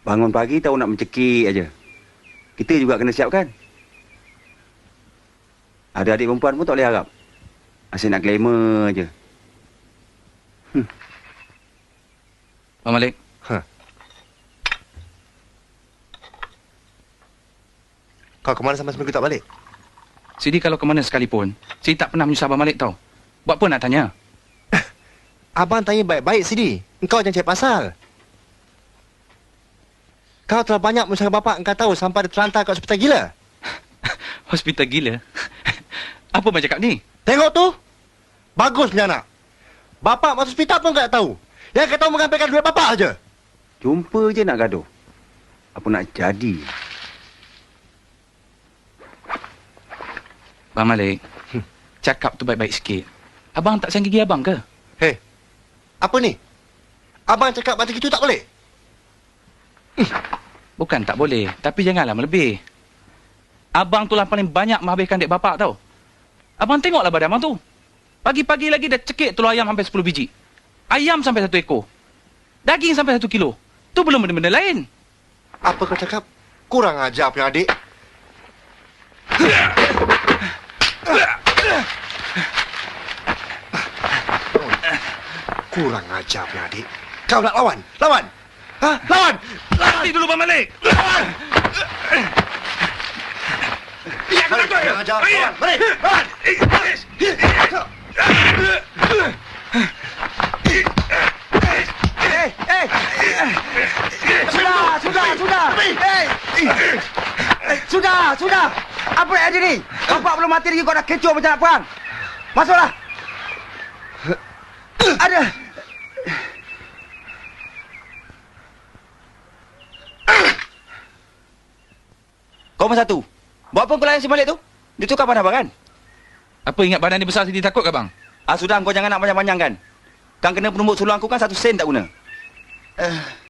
Bangun pagi tahu nak mencekik aja. Kita juga kena siapkan. Ada adik perempuan pun tak boleh harap. Asyik nak glamour aje. Abang Malik. Kau ke mana sampai seminggu tak balik? Sidi kalau ke mana sekalipun, Sidi tak pernah menyusah Abang Malik tau. Buat apa nak tanya? Abang tanya baik-baik, Sidi. Engkau jangan cari pasal. Kau telah banyak menyusahkan bapak engkau tahu sampai dia terlantar kat hospital gila. Hospital gila? Apa abang cakap ni? Tengok tu. Bagus punya anak. Bapak masuk hospital pun tak tahu. Yang kau tahu mengambilkan duit bapak aja. Jumpa je nak gaduh. Apa nak jadi? Abang Malik, cakap tu baik-baik sikit. Abang tak sayang gigi abang ke? Hei, apa ni? Abang cakap macam itu tak boleh? Bukan tak boleh, tapi janganlah melebih. Abang tu lah paling banyak menghabiskan duit bapak tau. Abang tengoklah badan abang tu. Pagi-pagi lagi dah cekik telur ayam sampai 10 biji. Ayam sampai 1 ekor. Daging sampai 1 kilo. Tu belum benda-benda lain. Apa kau cakap? Kurang ajar punya adik. Kurang ajar punya adik. Kau nak lawan? Lawan! Ha? Lawan! Nanti dulu Abang Malik. Lawan! Ya, kau kurang ajar. Lawan! Mari! Lawan! Sudah. Apa yang ada ni? Bapak belum mati lagi kau dah kecoh macam nak perang. Masuklah. Ada. Kau nombor 1. Buat apa kau layan si Malik tu? Dia tukar badan abang kan? Apa ingat badan dia besar Sidi takut ke bang? Sudah kau jangan nak panjang-panjang kan? Kan kena penumbuk suluh aku kan 1 sen tak guna.